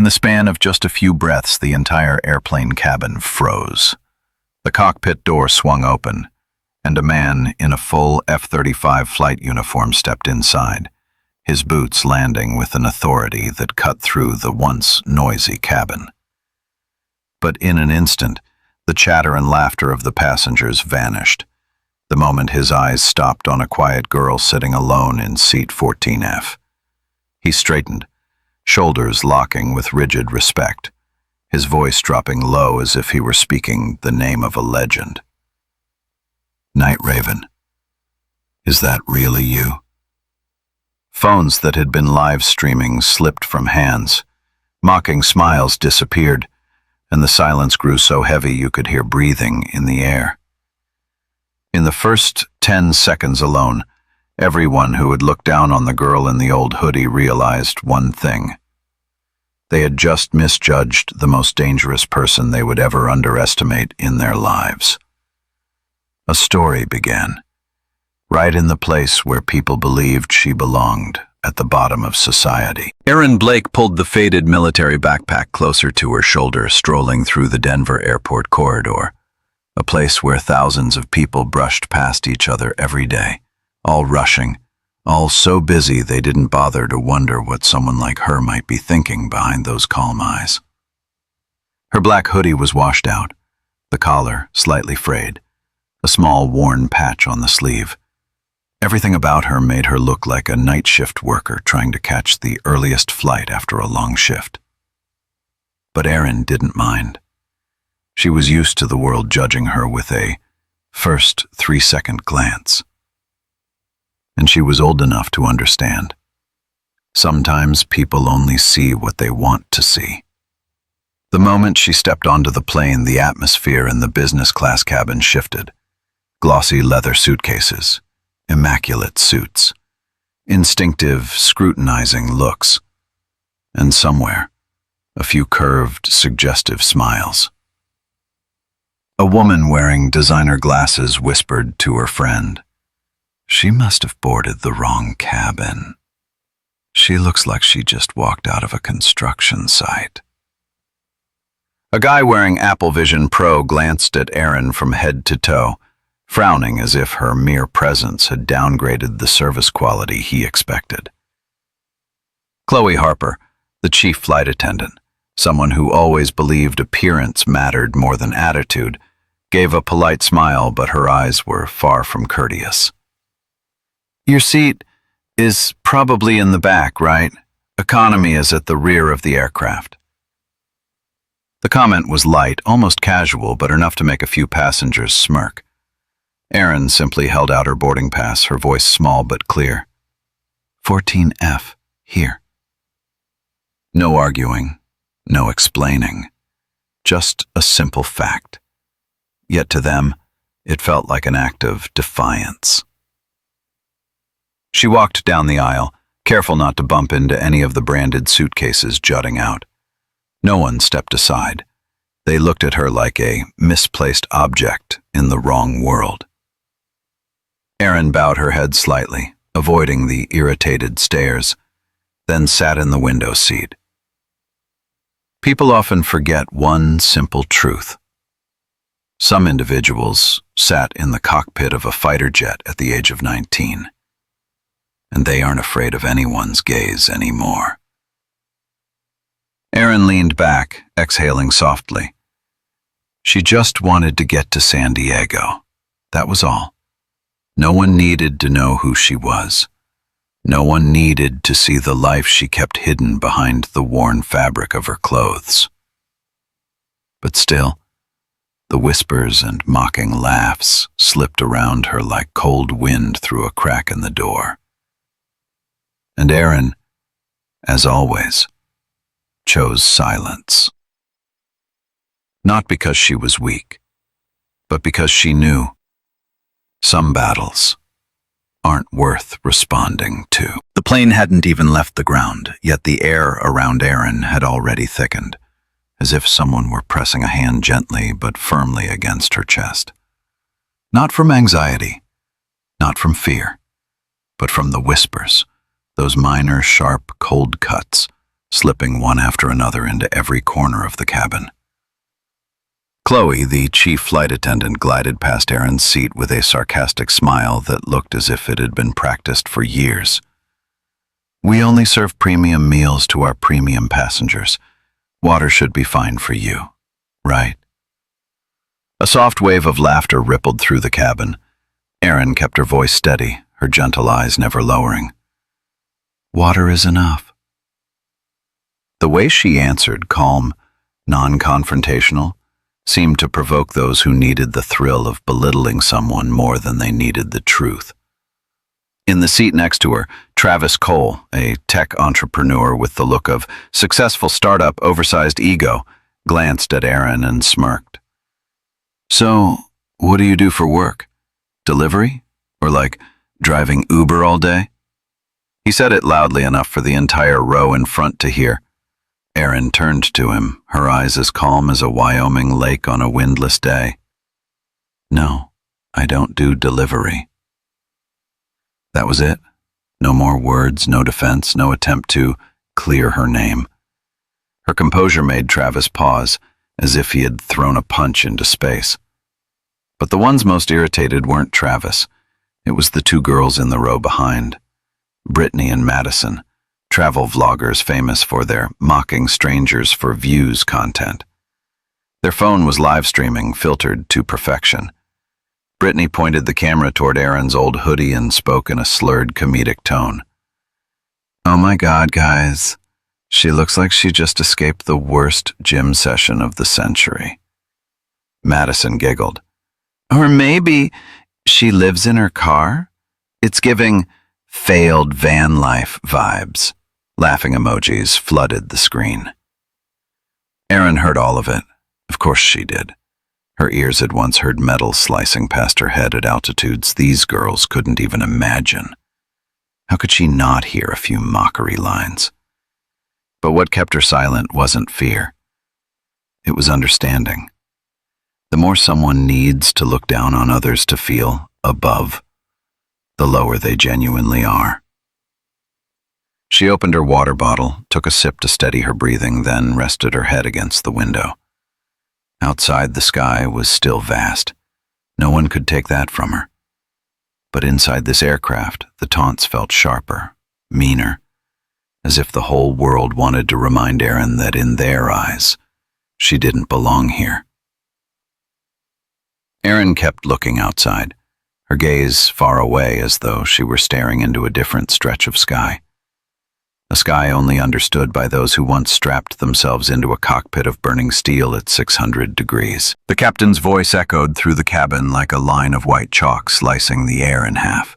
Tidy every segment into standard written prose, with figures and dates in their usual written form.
the span of just a few breaths, the entire airplane cabin froze. The cockpit door swung open, and a man in a full F-35 flight uniform stepped inside, his boots landing with an authority that cut through the once noisy cabin. But in an instant, the chatter and laughter of the passengers vanished, the moment his eyes stopped on a quiet girl sitting alone in seat 14F. He straightened, shoulders locking with rigid respect, his voice dropping low as if he were speaking the name of a legend. "Night Raven, is that really you?" Phones that had been live streaming slipped from hands. Mocking smiles disappeared, and the silence grew so heavy you could hear breathing in the air. In the first 10 seconds alone, everyone who had looked down on the girl in the old hoodie realized one thing. They had just misjudged the most dangerous person they would ever underestimate in their lives. A story began, right in the place where people believed she belonged, at the bottom of society. Erin Blake pulled the faded military backpack closer to her shoulder, strolling through the Denver airport corridor, a place where thousands of people brushed past each other every day, all rushing, all so busy they didn't bother to wonder what someone like her might be thinking behind those calm eyes. Her black hoodie was washed out, the collar slightly frayed, a small worn patch on the sleeve. Everything about her made her look like a night shift worker trying to catch the earliest flight after a long shift. But Erin didn't mind. She was used to the world judging her with a first 3-second glance. And she was old enough to understand. Sometimes people only see what they want to see. The moment she stepped onto the plane, the atmosphere in the business class cabin shifted. Glossy leather suitcases, immaculate suits, instinctive, scrutinizing looks, and somewhere, a few curved, suggestive smiles. A woman wearing designer glasses whispered to her friend, "She must have boarded the wrong cabin. She looks like she just walked out of a construction site." A guy wearing Apple Vision Pro glanced at Erin from head to toe, frowning as if her mere presence had downgraded the service quality he expected. Chloe Harper, the chief flight attendant, someone who always believed appearance mattered more than attitude, gave a polite smile, but her eyes were far from courteous. "Your seat is probably in the back, right? Economy is at the rear of the aircraft." The comment was light, almost casual, but enough to make a few passengers smirk. Erin simply held out her boarding pass, her voice small but clear. 14F, here. No arguing, no explaining, just a simple fact. Yet to them, it felt like an act of defiance. She walked down the aisle, careful not to bump into any of the branded suitcases jutting out. No one stepped aside. They looked at her like a misplaced object in the wrong world. Erin bowed her head slightly, avoiding the irritated stares, then sat in the window seat. People often forget one simple truth. Some individuals sat in the cockpit of a fighter jet at the age of 19, and they aren't afraid of anyone's gaze anymore. Erin leaned back, exhaling softly. She just wanted to get to San Diego. That was all. No one needed to know who she was. No one needed to see the life she kept hidden behind the worn fabric of her clothes. But still, the whispers and mocking laughs slipped around her like cold wind through a crack in the door. And Erin, as always, chose silence. Not because she was weak, but because she knew some battles aren't worth responding to. The plane hadn't even left the ground, yet the air around Erin had already thickened, as if someone were pressing a hand gently but firmly against her chest. Not from anxiety, not from fear, but from the whispers, those minor, sharp, cold cuts, slipping one after another into every corner of the cabin. Chloe, the chief flight attendant, glided past Erin's seat with a sarcastic smile that looked as if it had been practiced for years. "We only serve premium meals to our premium passengers. Water should be fine for you, right?" A soft wave of laughter rippled through the cabin. Erin kept her voice steady, her gentle eyes never lowering. "Water is enough." The way she answered, calm, non-confrontational, seemed to provoke those who needed the thrill of belittling someone more than they needed the truth. In the seat next to her, Travis Cole, a tech entrepreneur with the look of successful startup, oversized ego, glanced at Erin and smirked. "So, what do you do for work? Delivery? Or like driving Uber all day?" He said it loudly enough for the entire row in front to hear. Erin turned to him, her eyes as calm as a Wyoming lake on a windless day. "No, I don't do delivery." That was it. No more words, no defense, no attempt to clear her name. Her composure made Travis pause, as if he had thrown a punch into space. But the ones most irritated weren't Travis. It was the two girls in the row behind. Brittany and Madison, travel vloggers famous for their mocking strangers for views content. Their phone was live streaming, filtered to perfection. Brittany pointed the camera toward Erin's old hoodie and spoke in a slurred comedic tone. "Oh my God, guys. She looks like she just escaped the worst gym session of the century." Madison giggled. "Or maybe she lives in her car? It's giving failed van life vibes." Laughing emojis flooded the screen. Erin heard all of it. Of course she did. Her ears had once heard metal slicing past her head at altitudes these girls couldn't even imagine. How could she not hear a few mockery lines? But what kept her silent wasn't fear. It was understanding. The more someone needs to look down on others to feel above, the lower they genuinely are. She opened her water bottle, took a sip to steady her breathing, then rested her head against the window. Outside, the sky was still vast. No one could take that from her. But inside this aircraft, the taunts felt sharper, meaner, as if the whole world wanted to remind Erin that in their eyes, she didn't belong here. Erin kept looking outside, her gaze far away as though she were staring into a different stretch of sky. A sky only understood by those who once strapped themselves into a cockpit of burning steel at 600 degrees. The captain's voice echoed through the cabin like a line of white chalk slicing the air in half.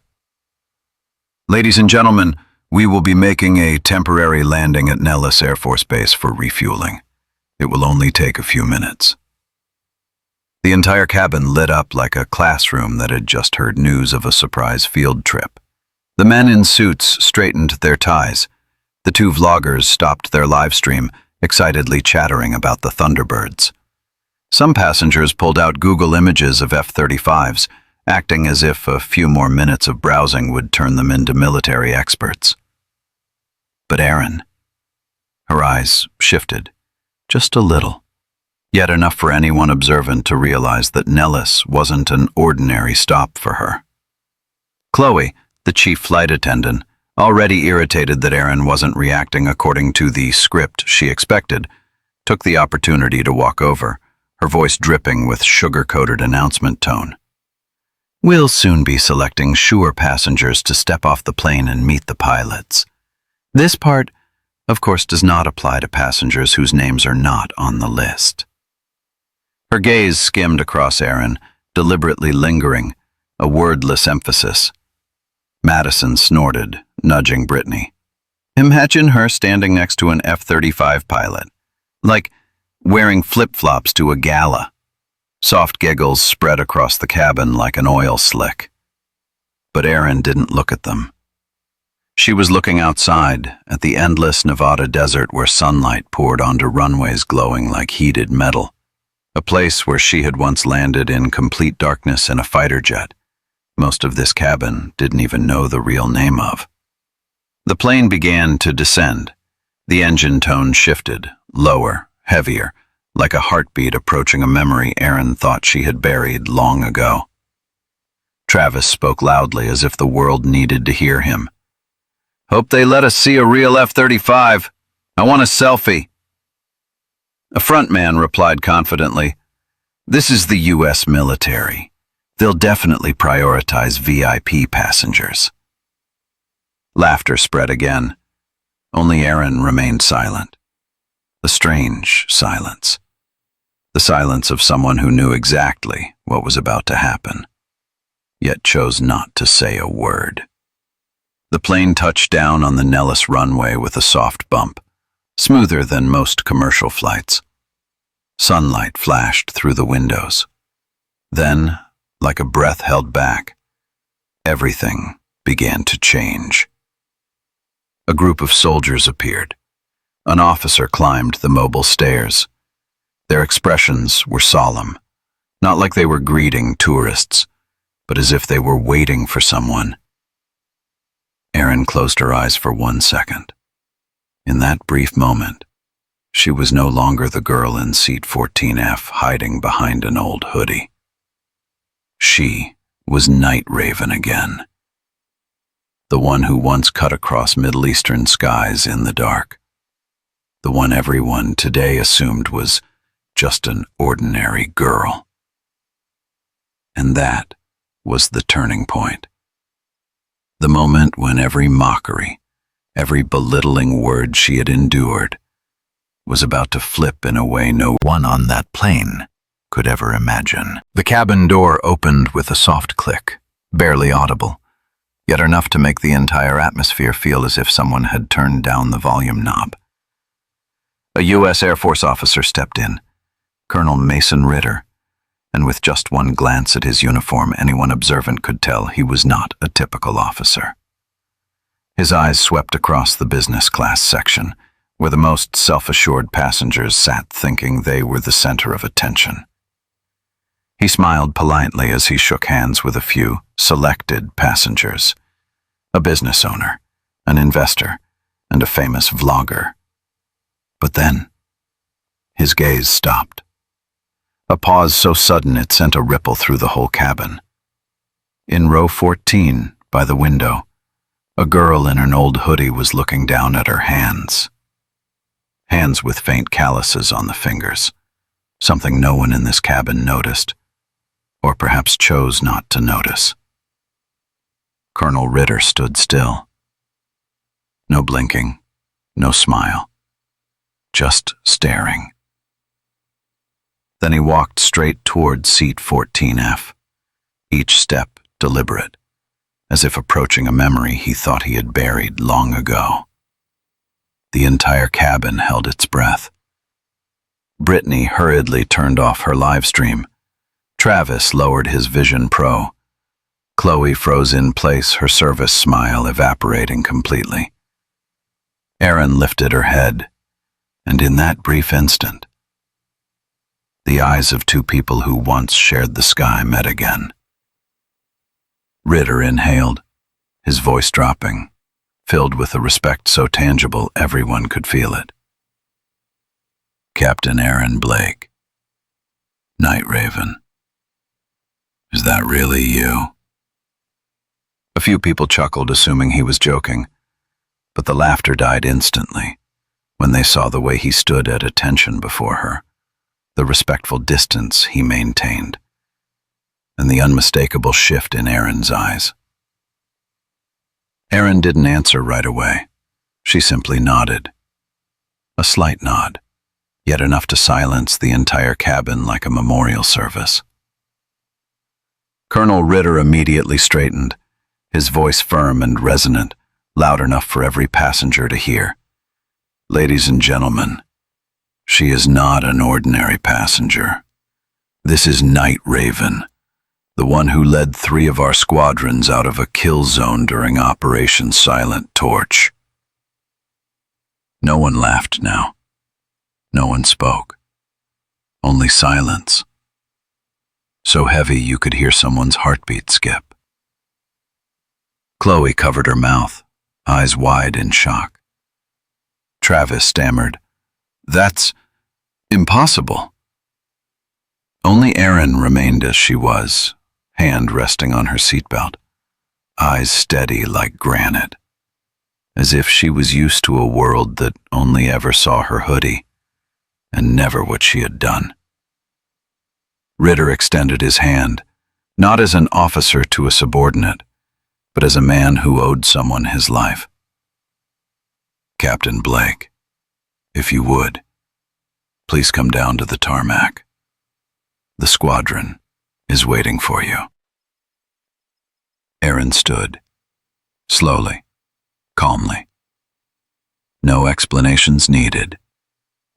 "Ladies and gentlemen, we will be making a temporary landing at Nellis Air Force Base for refueling. It will only take a few minutes." The entire cabin lit up like a classroom that had just heard news of a surprise field trip. The men in suits straightened their ties. The two vloggers stopped their live stream, excitedly chattering about the Thunderbirds. Some passengers pulled out Google images of F-35s, acting as if a few more minutes of browsing would turn them into military experts. But Erin, her eyes shifted, just a little, yet enough for anyone observant to realize that Nellis wasn't an ordinary stop for her. Chloe, the chief flight attendant, already irritated that Erin wasn't reacting according to the script she expected, took the opportunity to walk over, her voice dripping with sugar-coated announcement tone. "We'll soon be selecting sure passengers to step off the plane and meet the pilots. This part, of course, does not apply to passengers whose names are not on the list." Her gaze skimmed across Erin, deliberately lingering, a wordless emphasis. Madison snorted, nudging Brittany. Imagine her standing next to an F-35 pilot, like wearing flip-flops to a gala. Soft giggles spread across the cabin like an oil slick. But Erin didn't look at them. She was looking outside, at the endless Nevada desert where sunlight poured onto runways glowing like heated metal, a place where she had once landed in complete darkness in a fighter jet. Most of this cabin didn't even know the real name of. The plane began to descend, The engine tone shifted, lower, heavier, like a heartbeat approaching a memory Erin thought she had buried long ago. Travis spoke loudly as if the world needed to hear him. "Hope they let us see a real F-35. I want a selfie." A front man replied confidently, "This is the U.S. military. They'll definitely prioritize VIP passengers." Laughter spread again. Only Erin remained silent. A strange silence. The silence of someone who knew exactly what was about to happen, yet chose not to say a word. The plane touched down on the Nellis runway with a soft bump, smoother than most commercial flights. Sunlight flashed through the windows. Then, like a breath held back, everything began to change. A group of soldiers appeared. An officer climbed the mobile stairs. Their expressions were solemn, not like they were greeting tourists, but as if they were waiting for someone. Erin closed her eyes for 1 second. In that brief moment, she was no longer the girl in seat 14F hiding behind an old hoodie. She was Night Raven again. The one who once cut across Middle Eastern skies in the dark. The one everyone today assumed was just an ordinary girl. And that was the turning point. The moment when every mockery, every belittling word she had endured, was about to flip in a way no one on that plane could ever imagine. The cabin door opened with a soft click, barely audible, yet enough to make the entire atmosphere feel as if someone had turned down the volume knob. A U.S. Air Force officer stepped in, Colonel Mason Ritter, and with just one glance at his uniform, anyone observant could tell he was not a typical officer. His eyes swept across the business class section, where the most self-assured passengers sat thinking they were the center of attention. He smiled politely as he shook hands with a few selected passengers, a business owner, an investor, and a famous vlogger. But then, his gaze stopped. A pause so sudden it sent a ripple through the whole cabin. In row 14, by the window, a girl in an old hoodie was looking down at her hands. Hands with faint calluses on the fingers, something no one in this cabin noticed, or perhaps chose not to notice. Colonel Ritter stood still. No blinking, no smile, just staring. Then he walked straight toward seat 14F, each step deliberate, as if approaching a memory he thought he had buried long ago. The entire cabin held its breath. Brittany hurriedly turned off her live stream. Travis lowered his Vision Pro. Chloe froze in place, her service smile evaporating completely. Erin lifted her head, and in that brief instant, the eyes of two people who once shared the sky met again. Ritter inhaled, his voice dropping, filled with a respect so tangible everyone could feel it. "Captain Erin Blake. Night Raven. Is that really you?" A few people chuckled, assuming he was joking, but the laughter died instantly when they saw the way he stood at attention before her, the respectful distance he maintained, and the unmistakable shift in Erin's eyes. Erin didn't answer right away. She simply nodded. A slight nod, yet enough to silence the entire cabin like a memorial service. Colonel Ritter immediately straightened, his voice firm and resonant, loud enough for every passenger to hear. "Ladies and gentlemen, she is not an ordinary passenger. This is Night Raven, the one who led 3 of our squadrons out of a kill zone during Operation Silent Torch." No one laughed now. No one spoke. Only silence. So heavy you could hear someone's heartbeat skip. Chloe covered her mouth, eyes wide in shock. Travis stammered. That's impossible. Only Erin remained as she was, hand resting on her seatbelt, eyes steady like granite, as if she was used to a world that only ever saw her hoodie, and never what she had done. Ritter extended his hand, not as an officer to a subordinate, but as a man who owed someone his life. Captain Blake, if you would, please come down to the tarmac. The squadron is waiting for you. Erin stood, slowly, calmly. No explanations needed,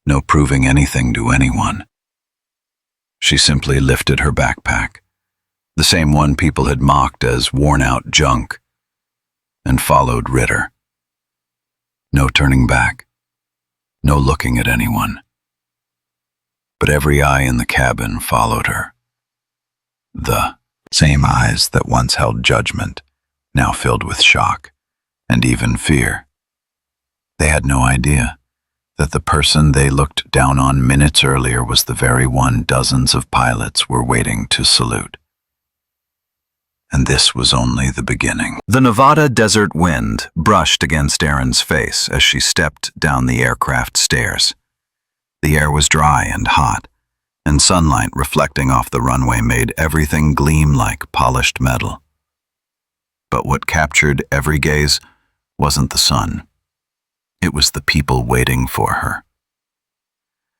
no proving anything to anyone. She simply lifted her backpack, the same one people had mocked as worn-out junk, and followed Ritter. No turning back, no looking at anyone. But every eye in the cabin followed her. The same eyes that once held judgment, now filled with shock and even fear. They had no idea that the person they looked down on minutes earlier was the very one dozens of pilots were waiting to salute. And this was only the beginning. The Nevada desert wind brushed against Erin's face as she stepped down the aircraft stairs. The air was dry and hot, and sunlight reflecting off the runway made everything gleam like polished metal. But what captured every gaze wasn't the sun. It was the people waiting for her.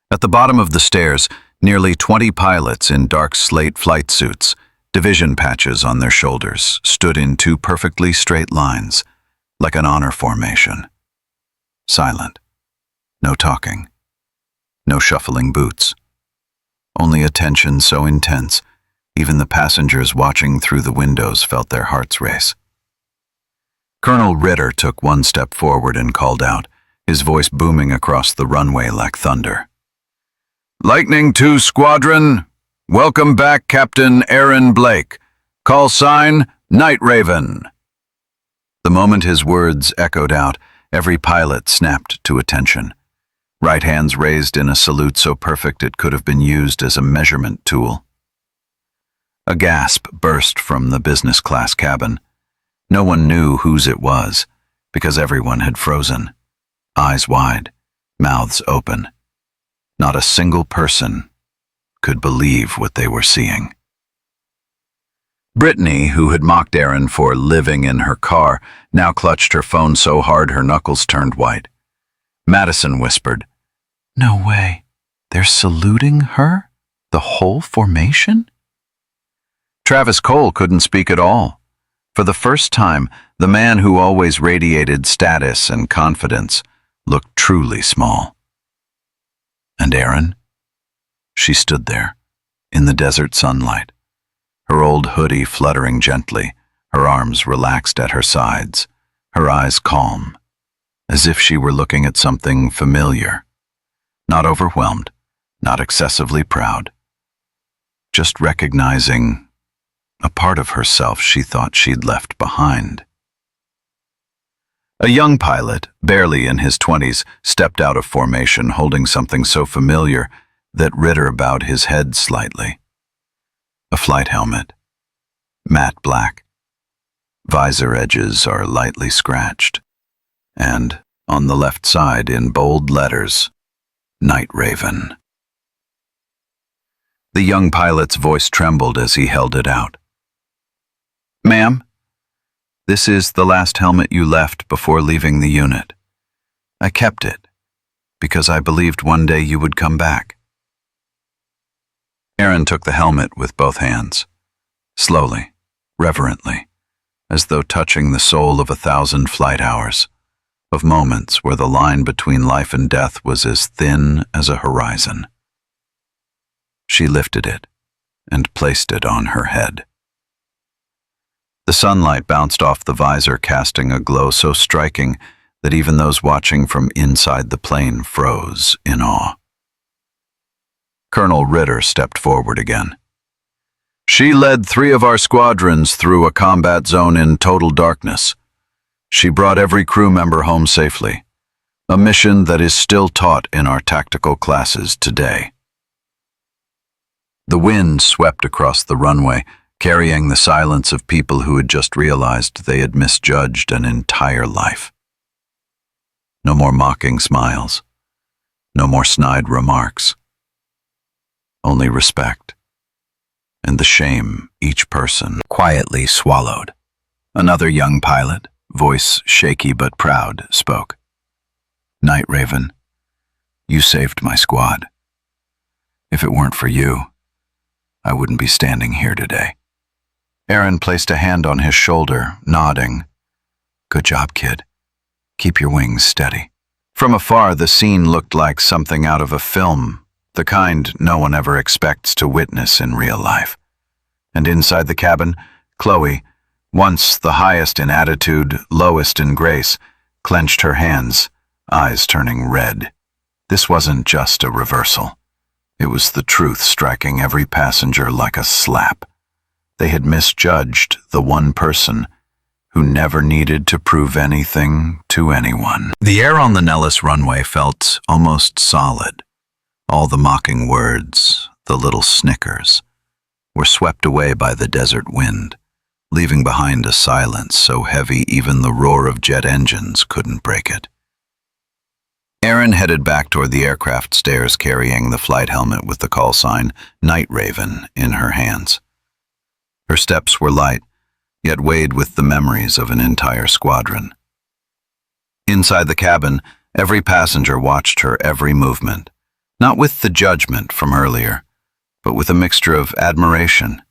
At the bottom of the stairs, nearly 20 pilots in dark slate flight suits, division patches on their shoulders, stood in two perfectly straight lines, like an honor formation. Silent. No talking. No shuffling boots. Only a tension so intense, even the passengers watching through the windows felt their hearts race. Colonel Ritter took one step forward and called out, his voice booming across the runway like thunder. Lightning 2 Squadron, welcome back Captain Erin Blake. Call sign, Night Raven. The moment his words echoed out, every pilot snapped to attention. Right hands raised in a salute so perfect it could have been used as a measurement tool. A gasp burst from the business class cabin. No one knew whose it was, because everyone had frozen, eyes wide, mouths open. Not a single person could believe what they were seeing. Brittany, who had mocked Erin for living in her car, now clutched her phone so hard her knuckles turned white. Madison whispered, "No way. They're saluting her? The whole formation?" Travis Cole couldn't speak at all. For the first time, the man who always radiated status and confidence looked truly small. And Erin? She stood there, in the desert sunlight, her old hoodie fluttering gently, her arms relaxed at her sides, her eyes calm, as if she were looking at something familiar. Not overwhelmed, not excessively proud. Just recognizing a part of herself she thought she'd left behind. A young pilot, barely in his 20s, stepped out of formation holding something so familiar that Ritter bowed his head slightly. A flight helmet, matte black. Visor edges are lightly scratched. And, on the left side in bold letters, Night Raven. The young pilot's voice trembled as he held it out. "Ma'am, this is the last helmet you left before leaving the unit. I kept it, because I believed one day you would come back." Erin took the helmet with both hands, slowly, reverently, as though touching the soul of 1,000 flight hours, of moments where the line between life and death was as thin as a horizon. She lifted it and placed it on her head. The sunlight bounced off the visor, casting a glow so striking that even those watching from inside the plane froze in awe. Colonel Ritter stepped forward again. "She led 3 of our squadrons through a combat zone in total darkness. She brought every crew member home safely. A mission that is still taught in our tactical classes today. The wind swept across the runway, carrying the silence of people who had just realized they had misjudged an entire life. No more mocking smiles. No more snide remarks. Only respect. And the shame each person quietly swallowed. Another young pilot, voice shaky but proud, spoke. "Night Raven, you saved my squad. If it weren't for you, I wouldn't be standing here today." Erin placed a hand on his shoulder, nodding. "Good job, kid. Keep your wings steady." From afar, the scene looked like something out of a film, the kind no one ever expects to witness in real life. And inside the cabin, Chloe, once the highest in attitude, lowest in grace, clenched her hands, eyes turning red. This wasn't just a reversal. It was the truth striking every passenger like a slap. They had misjudged the one person who never needed to prove anything to anyone. The air on the Nellis runway felt almost solid. All the mocking words, the little snickers, were swept away by the desert wind, leaving behind a silence so heavy even the roar of jet engines couldn't break it. Erin headed back toward the aircraft stairs, carrying the flight helmet with the call sign Night Raven in her hands. Her steps were light, yet weighed with the memories of an entire squadron. Inside the cabin, every passenger watched her every movement, not with the judgment from earlier, but with a mixture of admiration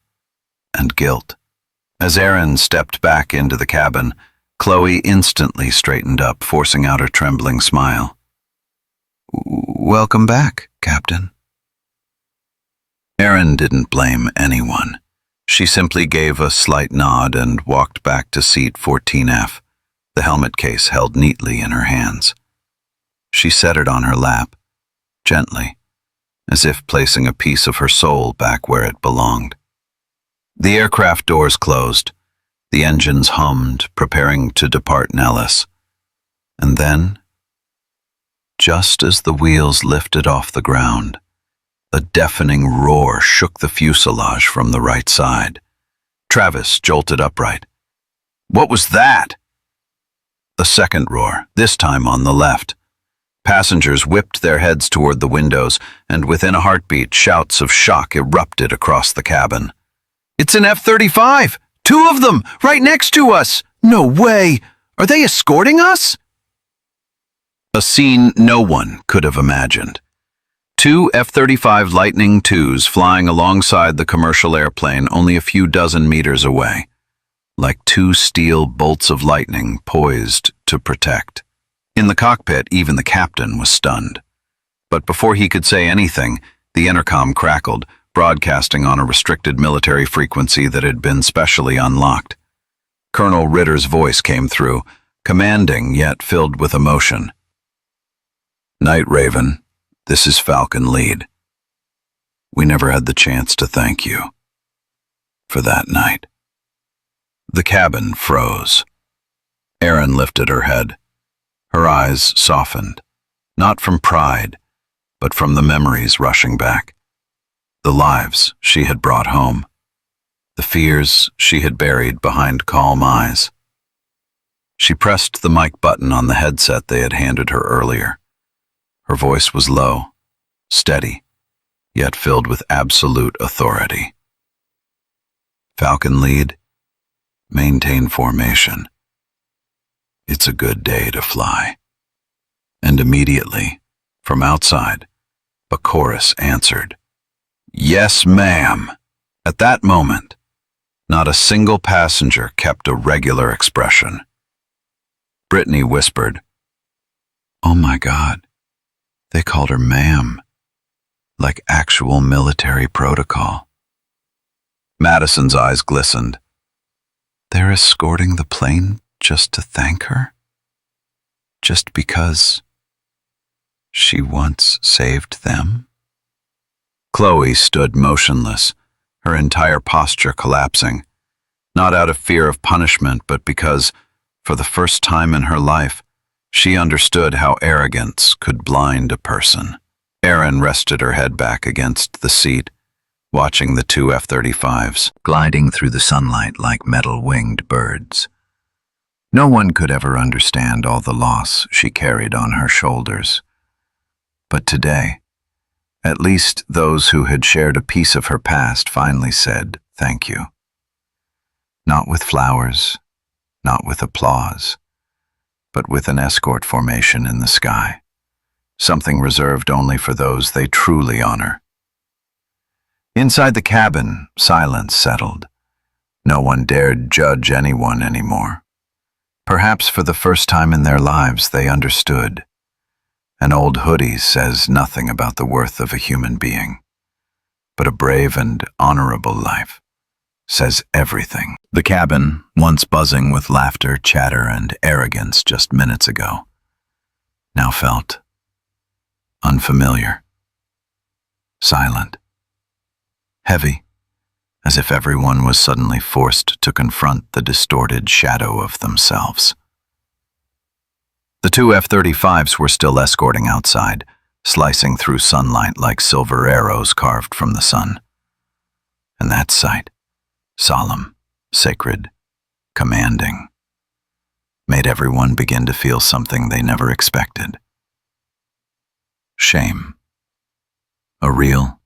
and guilt. As Erin stepped back into the cabin, Chloe instantly straightened up, forcing out a trembling smile. "Welcome back, Captain." Erin didn't blame anyone. She simply gave a slight nod and walked back to seat 14F, the helmet case held neatly in her hands. She set it on her lap, gently, as if placing a piece of her soul back where it belonged. The aircraft doors closed, the engines hummed, preparing to depart Nellis. And then, just as the wheels lifted off the ground, a deafening roar shook the fuselage from the right side. Travis jolted upright. "What was that?" A second roar, this time on the left. Passengers whipped their heads toward the windows, and within a heartbeat, shouts of shock erupted across the cabin. "It's an F-35! 2 of them, right next to us! No way! Are they escorting us?" A scene no one could have imagined. 2 F-35 Lightning IIs flying alongside the commercial airplane only a few dozen meters away, like 2 steel bolts of lightning poised to protect. In the cockpit, even the captain was stunned. But before he could say anything, the intercom crackled, broadcasting on a restricted military frequency that had been specially unlocked. Colonel Ritter's voice came through, commanding yet filled with emotion. "Night Raven. This is Falcon Lead. We never had the chance to thank you for that night." The cabin froze. Erin lifted her head. Her eyes softened, not from pride, but from the memories rushing back. The lives she had brought home. The fears she had buried behind calm eyes. She pressed the mic button on the headset they had handed her earlier. Her voice was low, steady, yet filled with absolute authority. "Falcon Lead, maintain formation. It's a good day to fly." And immediately, from outside, a chorus answered, "Yes, ma'am." At that moment, not a single passenger kept a regular expression. Brittany whispered, "Oh my God. They called her ma'am, like actual military protocol." Madison's eyes glistened. "They're escorting the plane just to thank her? Just because she once saved them?" Chloe stood motionless, her entire posture collapsing, not out of fear of punishment, but because, for the first time in her life, She understood how arrogance could blind a person. Erin rested her head back against the seat, watching the two F-35s gliding through the sunlight like metal-winged birds. No one could ever understand all the loss she carried on her shoulders. But today, at least those who had shared a piece of her past finally said thank you. Not with flowers, not with applause, but with an escort formation in the sky, something reserved only for those they truly honor. Inside the cabin, silence settled. No one dared judge anyone anymore. Perhaps for the first time in their lives they understood. An old hoodie says nothing about the worth of a human being, but a brave and honorable life says everything. The cabin, once buzzing with laughter, chatter, and arrogance just minutes ago, now felt unfamiliar, silent, heavy, as if everyone was suddenly forced to confront the distorted shadow of themselves. The two F-35s were still escorting outside, slicing through sunlight like silver arrows carved from the sun. And that sight, solemn, sacred, commanding, made everyone begin to feel something they never expected. Shame. A real,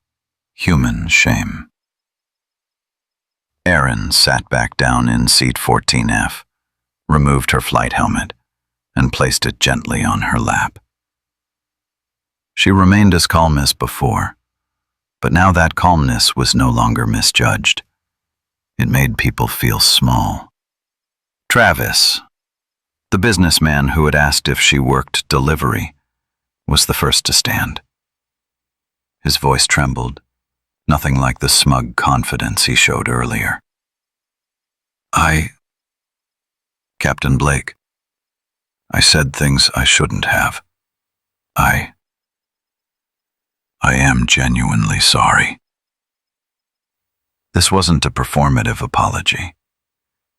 human shame. Erin sat back down in seat 14F, removed her flight helmet, and placed it gently on her lap. She remained as calm as before, but now that calmness was no longer misjudged. It made people feel small. Travis, the businessman who had asked if she worked delivery, was the first to stand. His voice trembled, nothing like the smug confidence he showed earlier. Captain Blake, I said things I shouldn't have. I am genuinely sorry. This wasn't a performative apology.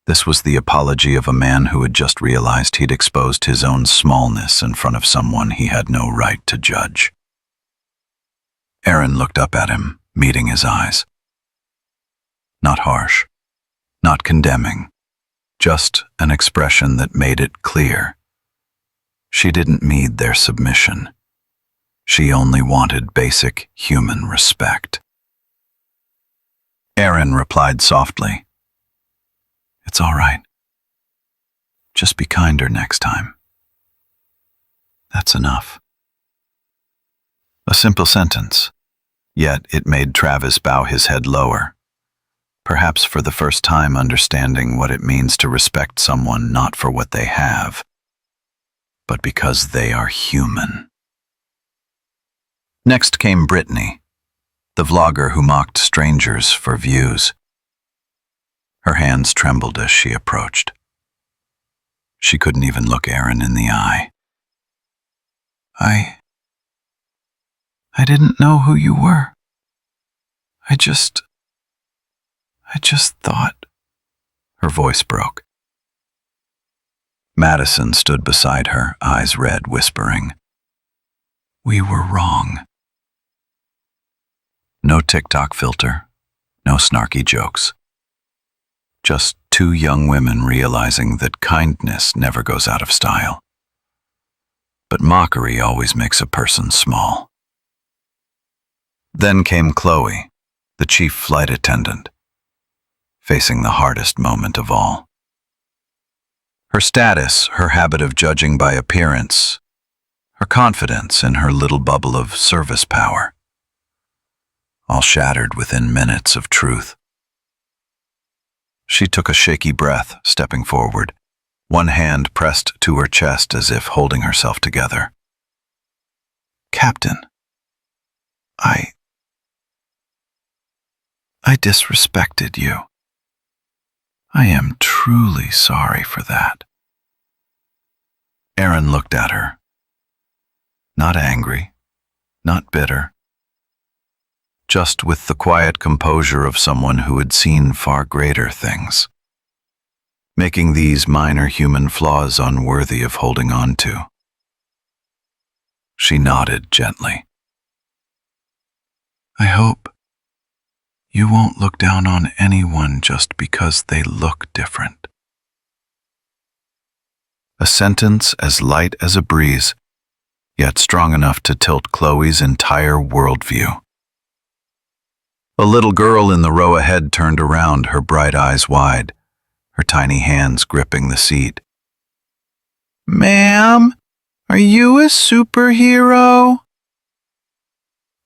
This was the apology of a man who had just realized he'd exposed his own smallness in front of someone he had no right to judge. Erin looked up at him, meeting his eyes. Not harsh, not condemning, just an expression that made it clear. She didn't need their submission. She only wanted basic human respect. Erin replied softly, "It's all right. Just be kinder next time. That's enough." A simple sentence, yet it made Travis bow his head lower, perhaps for the first time understanding what it means to respect someone not for what they have, but because they are human. Next came Brittany, the vlogger who mocked strangers for views. Her hands trembled as she approached. She couldn't even look Erin in the eye. I didn't know who you were. I just thought. Her voice broke. Madison stood beside her, eyes red, whispering, "We were wrong." No TikTok filter, no snarky jokes. Just two young women realizing that kindness never goes out of style. But mockery always makes a person small. Then came Chloe, the chief flight attendant, facing the hardest moment of all. Her status, her habit of judging by appearance, her confidence in her little bubble of service power, all shattered within minutes of truth. She took a shaky breath, stepping forward, one hand pressed to her chest as if holding herself together. "Captain, I disrespected you. I am truly sorry for that." Erin looked at her. Not angry, not bitter, just with the quiet composure of someone who had seen far greater things, making these minor human flaws unworthy of holding on to. She nodded gently. I hope you won't look down on anyone just because they look different. A sentence as light as a breeze, yet strong enough to tilt Chloe's entire worldview. A little girl in the row ahead turned around, her bright eyes wide, her tiny hands gripping the seat. Ma'am, are you a superhero?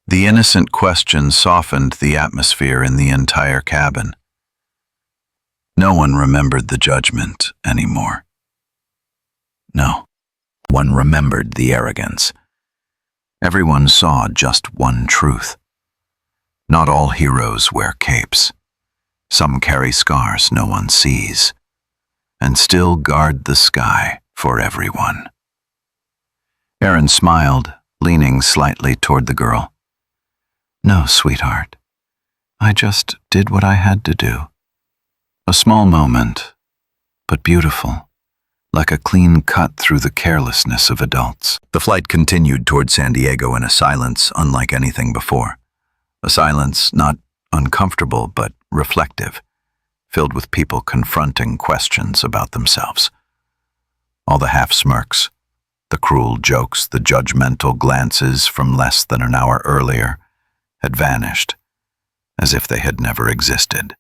The innocent question softened the atmosphere in the entire cabin. No one remembered the judgment anymore. No, one remembered the arrogance. Everyone saw just one truth. Not all heroes wear capes. Some carry scars no one sees, and still guard the sky for everyone. Erin smiled, leaning slightly toward the girl. No, sweetheart. I just did what I had to do. A small moment, but beautiful, like a clean cut through the carelessness of adults. The flight continued toward San Diego in a silence unlike anything before. A silence not uncomfortable but reflective, filled with people confronting questions about themselves. All the half-smirks, the cruel jokes, the judgmental glances from less than an hour earlier had vanished, as if they had never existed.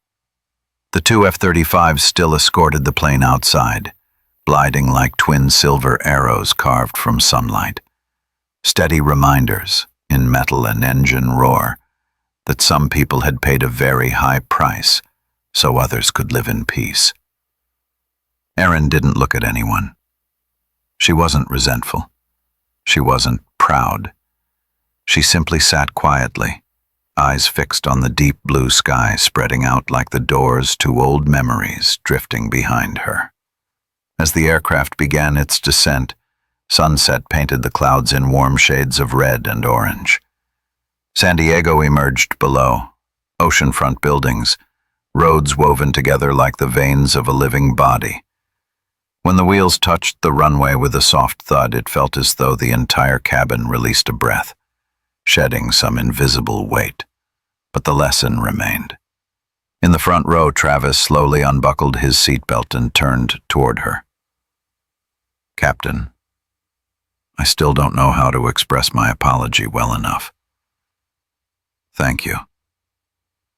The two F-35s still escorted the plane outside, gliding like twin silver arrows carved from sunlight. Steady reminders, in metal and engine roar, that some people had paid a very high price so others could live in peace. Erin didn't look at anyone. She wasn't resentful. She wasn't proud. She simply sat quietly, eyes fixed on the deep blue sky spreading out like the doors to old memories drifting behind her. As the aircraft began its descent, sunset painted the clouds in warm shades of red and orange. San Diego emerged below, oceanfront buildings, roads woven together like the veins of a living body. When the wheels touched the runway with a soft thud, it felt as though the entire cabin released a breath, shedding some invisible weight. But the lesson remained. In the front row, Travis slowly unbuckled his seatbelt and turned toward her. Captain, I still don't know how to express my apology well enough. Thank you.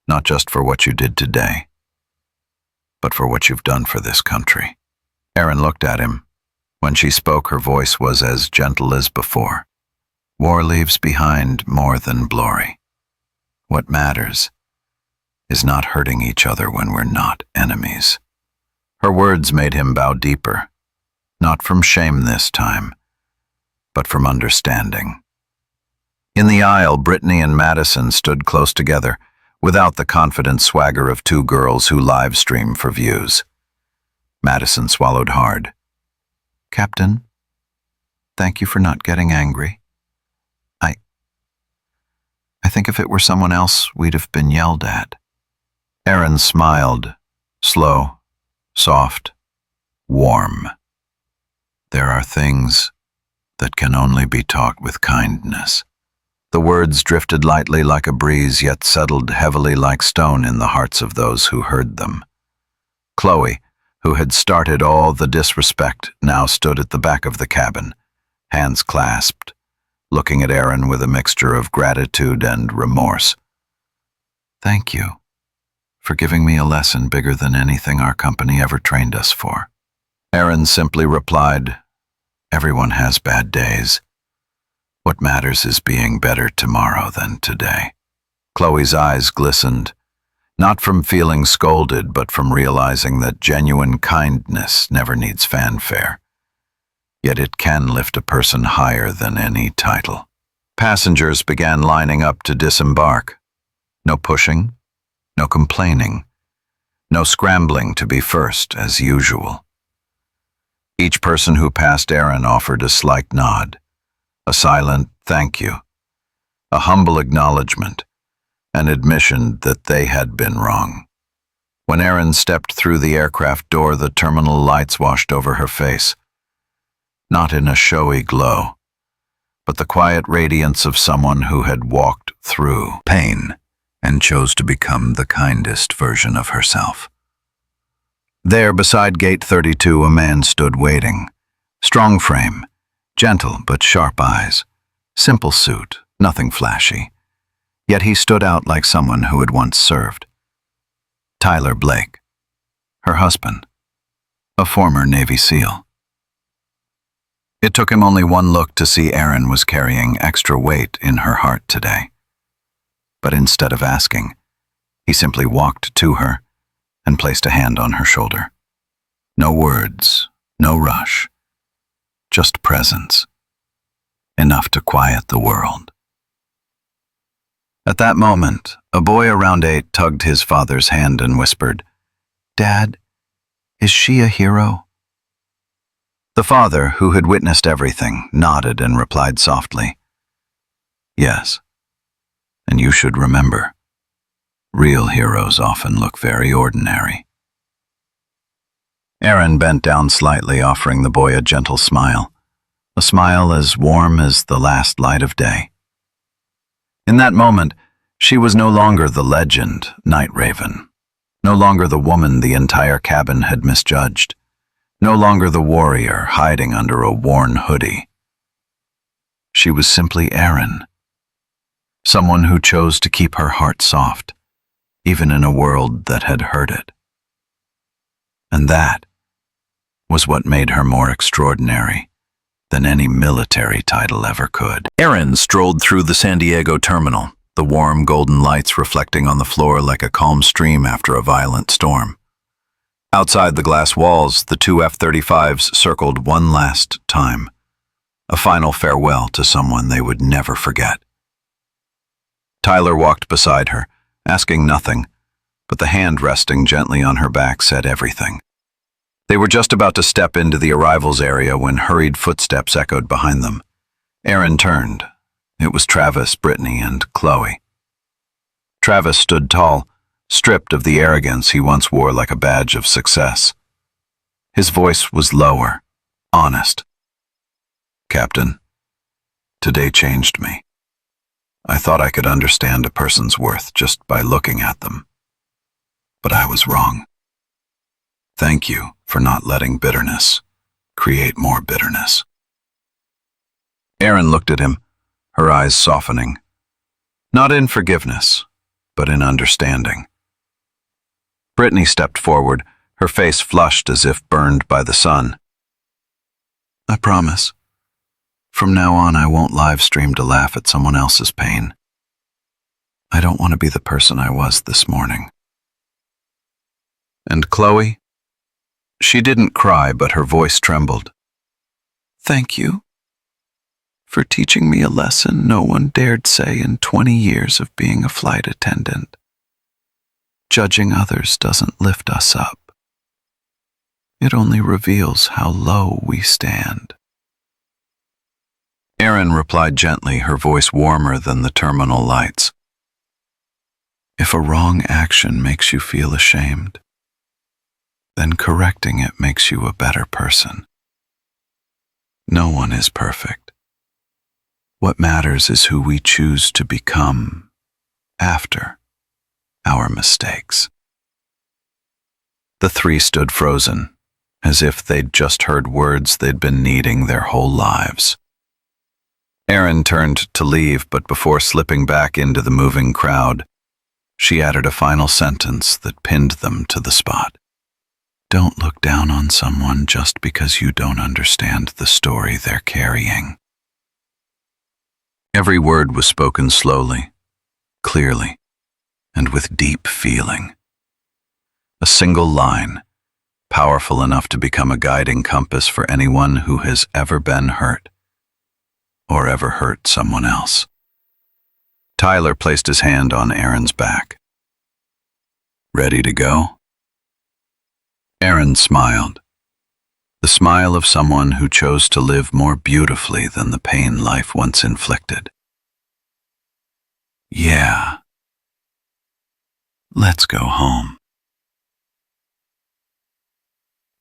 Not just for what you did today, but for what you've done for this country. Erin looked at him. When she spoke, her voice was as gentle as before. War leaves behind more than glory. What matters is not hurting each other when we're not enemies. Her words made him bow deeper, not from shame this time, but from understanding. In the aisle, Brittany and Madison stood close together, without the confident swagger of two girls who live stream for views. Madison swallowed hard. Captain, thank you for not getting angry. I think if it were someone else, we'd have been yelled at. Erin smiled, slow, soft, warm. There are things that can only be taught with kindness. The words drifted lightly like a breeze, yet settled heavily like stone in the hearts of those who heard them. Chloe, who had started all the disrespect, now stood at the back of the cabin, hands clasped, looking at Erin with a mixture of gratitude and remorse. Thank you for giving me a lesson bigger than anything our company ever trained us for. Erin simply replied, everyone has bad days. What matters is being better tomorrow than today. Chloe's eyes glistened, not from feeling scolded, but from realizing that genuine kindness never needs fanfare. Yet it can lift a person higher than any title. Passengers began lining up to disembark. No pushing, no complaining, no scrambling to be first as usual. Each person who passed Erin offered a slight nod, a silent thank you, a humble acknowledgement, an admission that they had been wrong. When Erin stepped through the aircraft door, the terminal lights washed over her face. Not in a showy glow, but the quiet radiance of someone who had walked through pain and chose to become the kindest version of herself. There, beside Gate 32, a man stood waiting. Strong frame, gentle but sharp eyes, simple suit, nothing flashy. Yet he stood out like someone who had once served. Tyler Blake, her husband, a former Navy SEAL. It took him only one look to see Erin was carrying extra weight in her heart today. But instead of asking, he simply walked to her and placed a hand on her shoulder. No words, no rush, just presence, enough to quiet the world. At that moment, a boy around 8 tugged his father's hand and whispered, "Dad, is she a hero?" The father, who had witnessed everything, nodded and replied softly, "Yes, and you should remember, real heroes often look very ordinary." Erin bent down slightly, offering the boy a gentle smile, a smile as warm as the last light of day. In that moment, she was no longer the legend, Night Raven, no longer the woman the entire cabin had misjudged, no longer the warrior hiding under a worn hoodie. She was simply Erin, someone who chose to keep her heart soft, even in a world that had hurt it. And that was what made her more extraordinary than any military title ever could. Erin strolled through the San Diego terminal, the warm golden lights reflecting on the floor like a calm stream after a violent storm. Outside the glass walls, the 2 F-35s circled one last time, a final farewell to someone they would never forget. Tyler walked beside her, asking nothing, but the hand resting gently on her back said everything. They were just about to step into the arrivals area when hurried footsteps echoed behind them. Erin turned. It was Travis, Brittany, and Chloe. Travis stood tall, stripped of the arrogance he once wore like a badge of success. His voice was lower, honest. "Captain, today changed me. I thought I could understand a person's worth just by looking at them. But I was wrong. Thank you for not letting bitterness create more bitterness." Erin looked at him, her eyes softening. Not in forgiveness, but in understanding. Brittany stepped forward, her face flushed as if burned by the sun. "I promise. From now on, I won't live stream to laugh at someone else's pain. I don't want to be the person I was this morning." And Chloe? She didn't cry, but her voice trembled. "Thank you for teaching me a lesson no one dared say in 20 years of being a flight attendant. Judging others doesn't lift us up. It only reveals how low we stand." Erin replied gently, her voice warmer than the terminal lights. "If a wrong action makes you feel ashamed, then correcting it makes you a better person. No one is perfect. What matters is who we choose to become after our mistakes." The 3 stood frozen, as if they'd just heard words they'd been needing their whole lives. Erin turned to leave, but before slipping back into the moving crowd, she added a final sentence that pinned them to the spot. Don't look down on someone just because you don't understand the story they're carrying. Every word was spoken slowly, clearly, and with deep feeling. A single line, powerful enough to become a guiding compass for anyone who has ever been hurt, or ever hurt someone else. Tyler placed his hand on Erin's back. Ready to go? Erin smiled, the smile of someone who chose to live more beautifully than the pain life once inflicted. Yeah. Let's go home.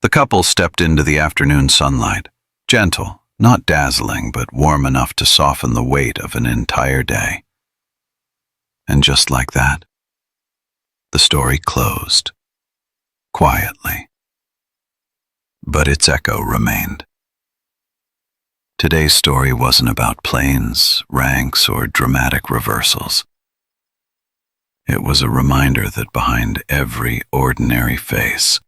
The couple stepped into the afternoon sunlight, gentle, Not dazzling, but warm enough to soften the weight of an entire day. And just like that, the story closed, quietly. But its echo remained. Today's story wasn't about planes, ranks, or dramatic reversals. It was a reminder that behind every ordinary face,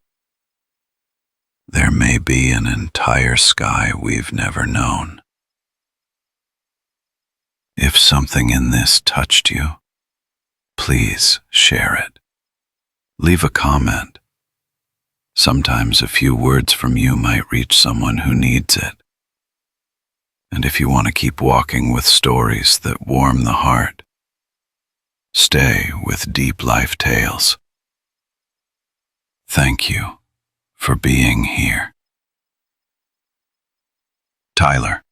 there may be an entire sky we've never known. If something in this touched you, please share it. Leave a comment. Sometimes a few words from you might reach someone who needs it. And if you want to keep walking with stories that warm the heart, stay with Deep Life Tales. Thank you for being here. Tyler.